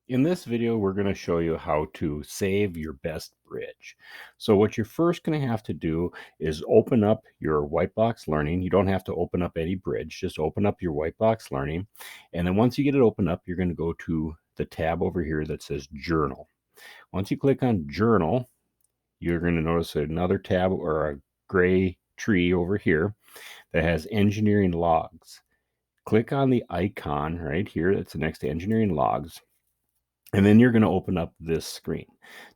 In this video, we're going to show you how to save your best bridge. So what you're first going to have to do is open up your Whitebox Learning. You don't have to open up any bridge, just open up your Whitebox Learning. And then once you get it open up, you're going to go to the tab over here that says Journal. Once you click on Journal, you're going to notice another tab or a gray tree over here that has Engineering Logs. Click on the icon right here that's next to Engineering Logs. And then you're going to open up this screen.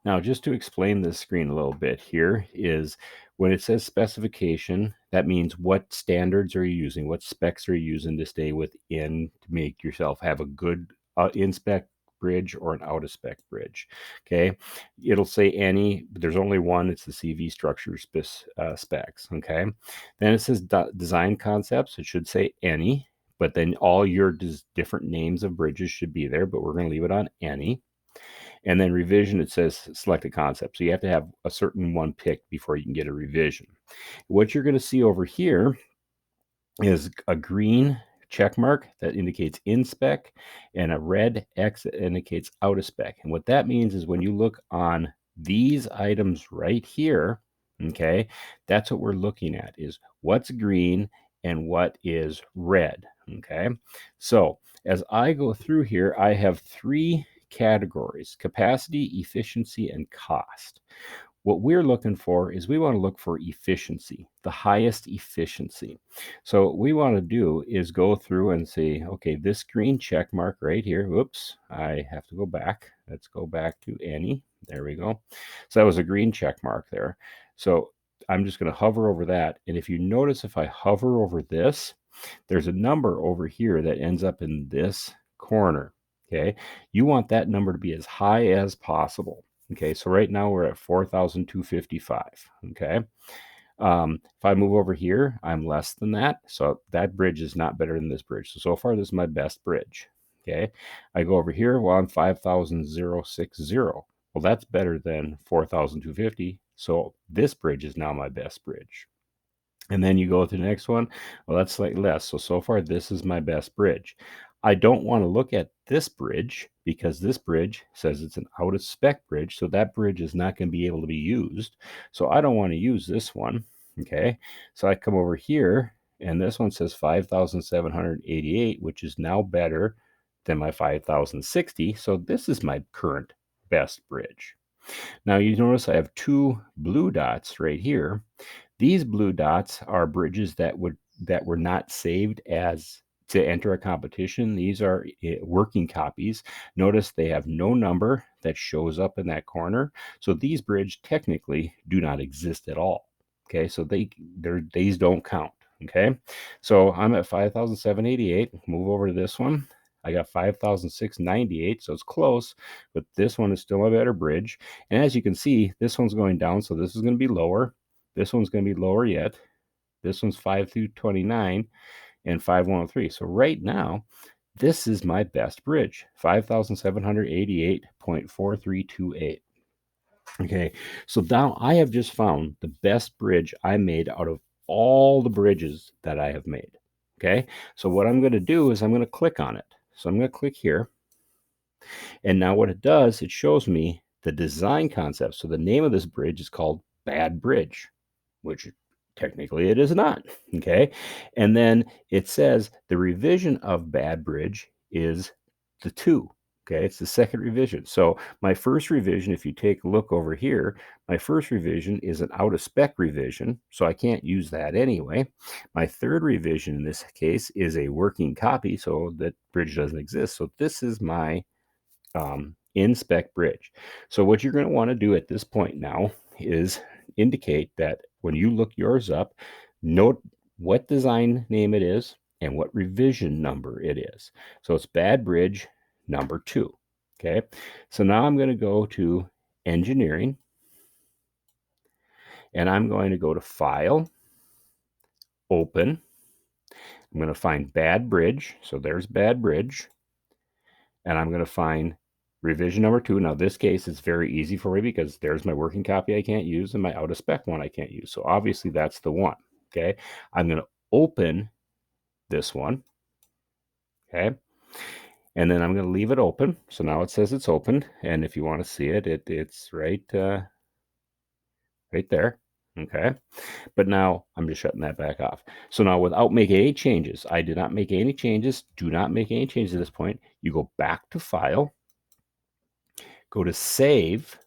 Now, just to explain this screen a little bit here is when it says specification, that means what standards are you using? What specs are you using to stay within to make yourself have a good in-spec bridge or an out-of-spec bridge? Okay, it'll say any, but there's only one. It's the CV structure specs. Okay, then it says design concepts. It should say any. But then all your different names of bridges should be there, but we're going to leave it on any. And then revision, it says select a concept. So you have to have a certain one picked before you can get a revision. What you're going to see over here is a green check mark that indicates in spec and a red X that indicates out of spec. And what that means is when you look on these items right here, okay, that's what we're looking at is what's green and what is red. Okay, so as I go through here, I have three categories: capacity, efficiency, and cost. What we're looking for is we want to look for efficiency, the highest efficiency. So what we want to do is go through and say, okay, this green check mark right here, whoops, I have to go back. Let's go back to any. There we go. So that was a green check mark there. So I'm just going to hover over that. And if you notice, if I hover over this, there's a number over here that ends up in this corner. Okay, you want that number to be as high as possible. Okay, so right now we're at 4,255. Okay, if I move over here, I'm less than that. So that bridge is not better than this bridge. So far, this is my best bridge. Okay, I go over here, well, I'm 5,060. Well, that's better than 4,250. So this bridge is now my best bridge. And then you go to the next one. Well, that's slightly less. So far, this is my best bridge. I don't want to look at this bridge because this bridge says it's an out of spec bridge. So that bridge is not going to be able to be used. So I don't want to use this one. Okay. So I come over here and this one says 5,788, which is now better than my 5,060. So this is my current best bridge. Now you notice I have two blue dots right here. These blue dots are bridges that were not saved as to enter a competition. These are working copies. Notice they have no number that shows up in that corner. So these bridges technically do not exist at all. Okay, so these don't count. Okay, so I'm at 5,788. Move over to this one. I got 5,698, so it's close, but this one is still a better bridge. And as you can see, this one's going down, so this is going to be lower. This one's going to be lower yet. This one's 5,229 and 5,103. So right now, this is my best bridge, 5,788.4328. Okay, so now I have just found the best bridge I made out of all the bridges that I have made. Okay, so what I'm going to do is I'm going to click on it. So I'm going to click here. And now what it does, it shows me the design concept. So the name of this bridge is called Bad Bridge, which technically it is not. Okay. And then it says the revision of Bad Bridge is the 2. Okay, it's the second revision. So my first revision, if you take a look over here, my first revision is an out of spec revision, so I can't use that anyway. My third revision in this case is a working copy, so that bridge doesn't exist. So this is my in spec bridge. So what you're going to want to do at this point now is indicate that when you look yours up, note what design name it is and what revision number it is. So it's Bad Bridge number 2. Okay, so now I'm going to go to engineering and I'm going to go to file, open. I'm going to find Bad Bridge. So there's Bad Bridge. And I'm going to find revision number 2. Now, this case is very easy for me because there's my working copy I can't use and my out of spec one I can't use. So obviously that's the one. Okay. I'm going to open this one. Okay. and then I'm going to leave it open. So now it says it's open, and if you want to see it, it's right right there. Okay. But now I'm just shutting that back off. So now without making any changes, I did not make any changes. Do not make any changes at this point. You go back to File, go to Save,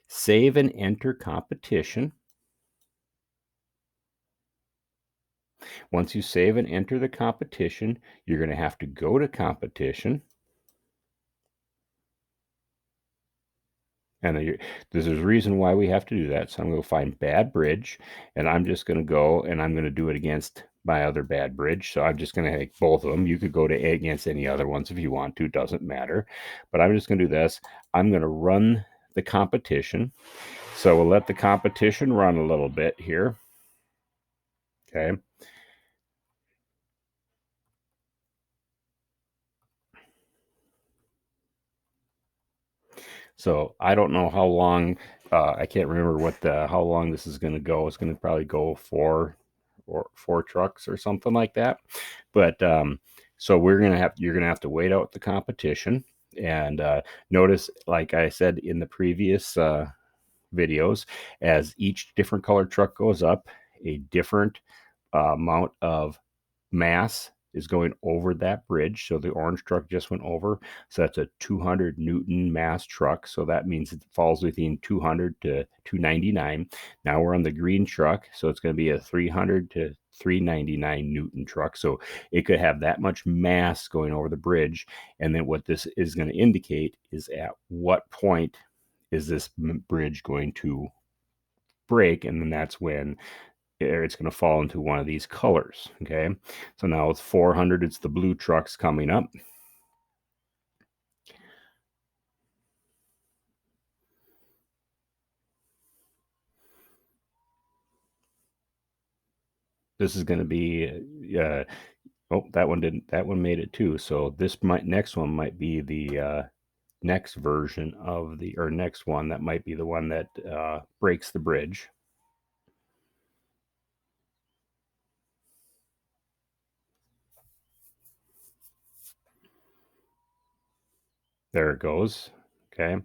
save and enter competition. Once you save and enter the competition, you're going to have to go to competition. And there's a reason why we have to do that. So I'm going to find bad bridge, and I'm just going to go and I'm going to do it against my other bad bridge. So I'm just going to take both of them. You could go to against any other ones if you want to, doesn't matter. But I'm just going to do this. I'm going to run the competition. So we'll let the competition run a little bit here. Okay. So I don't know how long. I can't remember how long this is going to go. It's going to probably go four trucks or something like that. But so you're gonna have to wait out the competition. And notice, like I said in the previous videos, as each different color truck goes up, a different amount of mass is going over that bridge. So the orange truck just went over. So that's a 200 Newton mass truck. So that means it falls within 200 to 299. Now we're on the green truck. So it's going to be a 300 to 399 Newton truck. So it could have that much mass going over the bridge. And then what this is going to indicate is at what point is this bridge going to break? And then that's when it's going to fall into one of these colors. Okay, so now it's 400. It's the blue trucks coming up. This is going to be oh, that one didn't, that one made it too. So this next one might be the next version of the, or next one that might be the one that breaks the bridge. There it goes. Okay,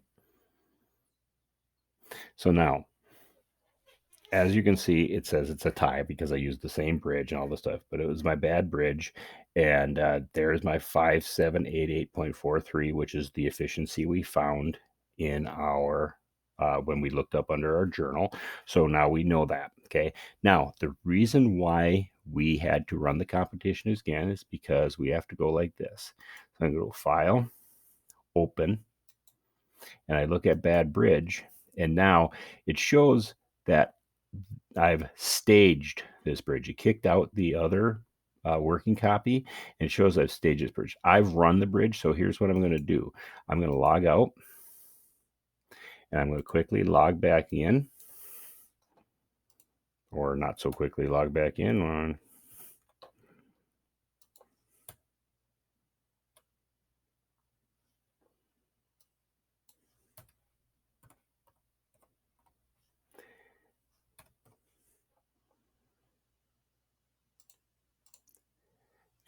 so now as you can see, it says it's a tie because I used the same bridge and all this stuff, but it was my bad bridge. And there's my 5788.43, which is the efficiency we found in our, when we looked up under our journal. So now we know that. Okay. Now, the reason why we had to run the competition again is because we have to go like this. So I'm going to go File, Open, and I look at bad bridge. And now it shows that I've staged this bridge. It kicked out the other working copy and it shows I've staged this bridge. I've run the bridge. So here's what I'm going to do. I'm going to log out and I'm going to quickly log back in, or not so quickly log back in.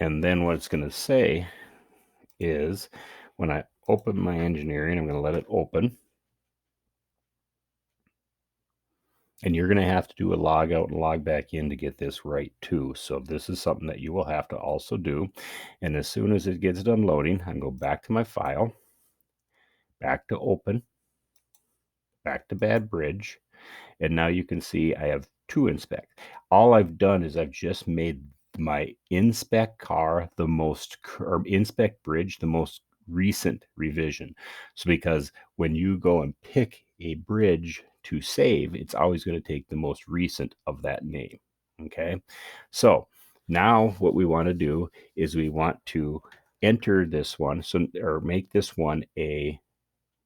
And then what it's going to say is when I open my engineering, I'm going to let it open. And you're going to have to do a log out and log back in to get this right too. So this is something that you will have to also do. And as soon as it gets done loading, I can go back to my file, back to open, back to bad bridge. And now you can see I have two inspect. All I've done is I've just made my inspect car the most, or inspect bridge the most recent revision. So because when you go and pick a bridge to save, it's always going to take the most recent of that name. Okay. So now what we want to do is we want to enter this one, so, or make this one a,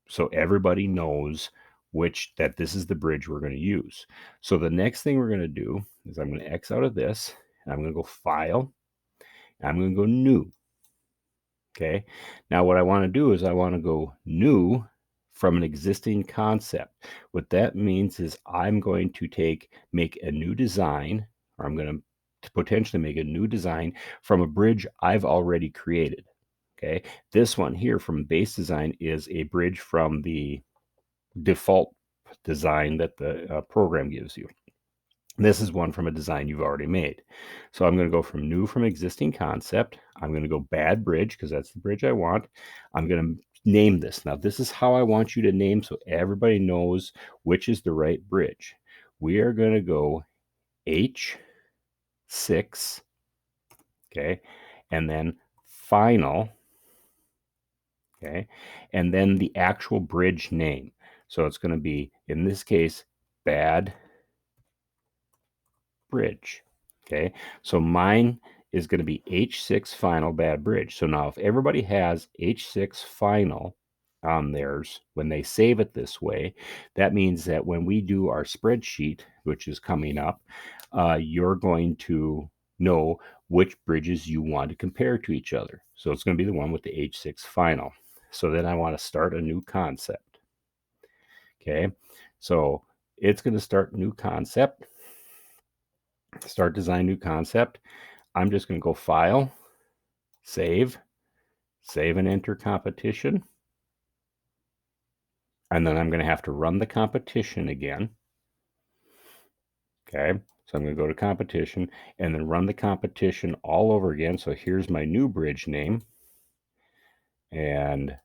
so everybody knows that this is the bridge we're going to use. So the next thing we're going to do is I'm going to X out of this and I'm going to go File and I'm going to go New. Okay. Now what I want to do is I want to go New from an existing concept. What that means is I'm going to make a new design, or I'm going to potentially make a new design from a bridge I've already created. Okay, this one here from Base Design is a bridge from the default design that the program gives you. This is one from a design you've already made. So I'm going to go from new from existing concept. I'm going to go bad bridge because that's the bridge I want. I'm going to name this. Now, this is how I want you to name so everybody knows which is the right bridge. We are going to go H6, okay, and then final, okay, and then the actual bridge name. So it's going to be, in this case, bad bridge. Okay, so mine is going to be H6 final bad bridge. So now if everybody has H6 final on theirs, when they save it this way, that means that when we do our spreadsheet, which is coming up, you're going to know which bridges you want to compare to each other. So it's going to be the one with the H6 final. So then I want to start a new concept. Okay, so it's going to start new concept. Start design new concept. I'm just going to go file, save and enter competition. And then I'm going to have to run the competition again. Okay, so I'm going to go to competition and then run the competition all over again. So here's my new bridge name. And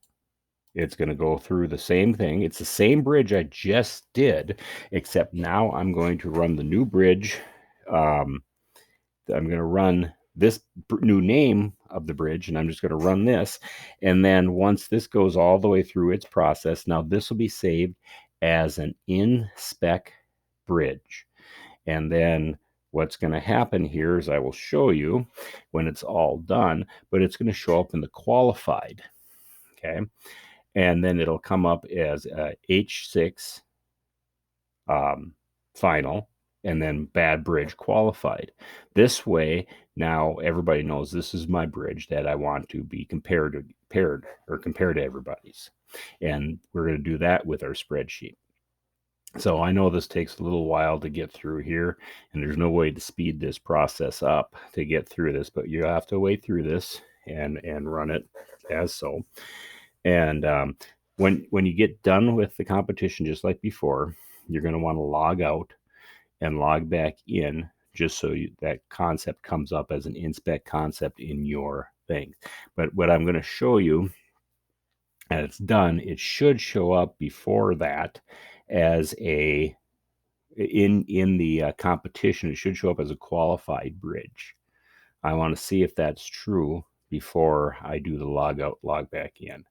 it's going to go through the same thing. It's the same bridge I just did, except now I'm going to run the new bridge. I'm going to run this new name of the bridge, and I'm just going to run this. And then once this goes all the way through its process, now this will be saved as an in-spec bridge. And then what's going to happen here is I will show you when it's all done, but it's going to show up in the qualified. Okay. And then it'll come up as H6 final, and then bad bridge qualified. This way, now everybody knows this is my bridge that I want to be compared to everybody's. And we're going to do that with our spreadsheet. So I know this takes a little while to get through here, and there's no way to speed this process up to get through this, but you have to wait through this and run it as so. And when you get done with the competition, just like before, you're going to want to log out and log back in just so that concept comes up as an inspect concept in your thing. But what I'm going to show you, and it's done, it should show up before that as a in the competition. It should show up as a qualified bridge. I want to see if that's true before I do the log out, log back in.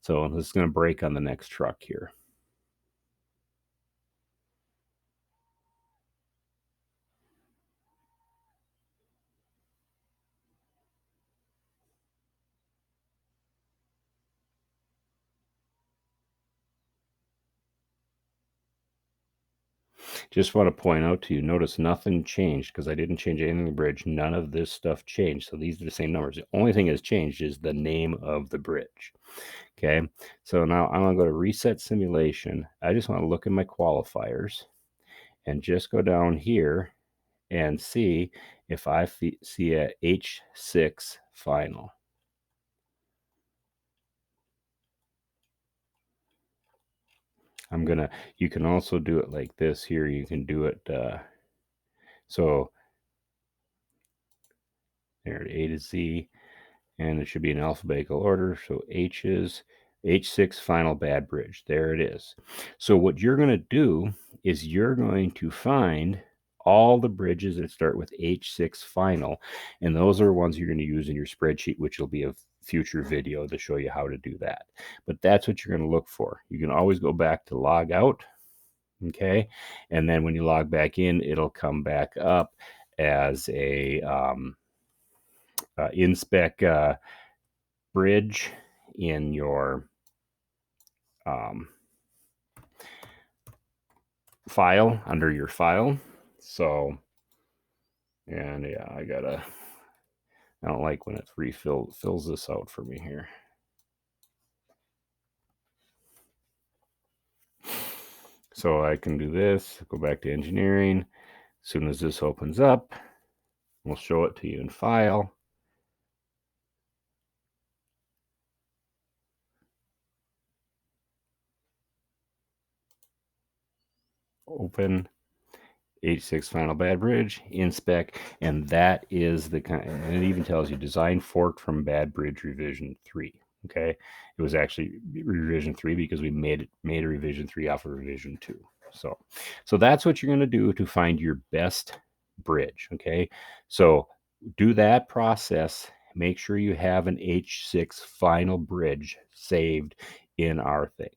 So this is going to break on the next truck here. Just want to point out to you, notice nothing changed because I didn't change anything in the bridge. None of this stuff changed. So these are the same numbers. The only thing that's changed is the name of the bridge. Okay, so now I'm going to go to reset simulation. I just want to look at my qualifiers and just go down here and see if I see a H6 final. You can also do it like this here. You can do it, so there, A to Z, and it should be in alphabetical order. So H is H6 final bad bridge. There it is. So what you're going to do is you're going to find all the bridges that start with H6 final, and those are ones you're going to use in your spreadsheet, which will be a future video to show you how to do that. But that's what you're going to look for. You can always go back to log out. Okay, and then when you log back in, it'll come back up as a inspec bridge in your file, under your file. So, and yeah, I don't like when it fills this out for me here. So I can do this, go back to engineering. As soon as this opens up, we'll show it to you in file. open H6 final bad bridge, inspect, and that is the kind, and it even tells you design forked from bad bridge revision 3. Okay, it was actually revision 3 because we made a revision 3 off of revision 2. So that's what you're going to do to find your best bridge. Okay, so do that process. Make sure you have an H6 final bridge saved in our thing.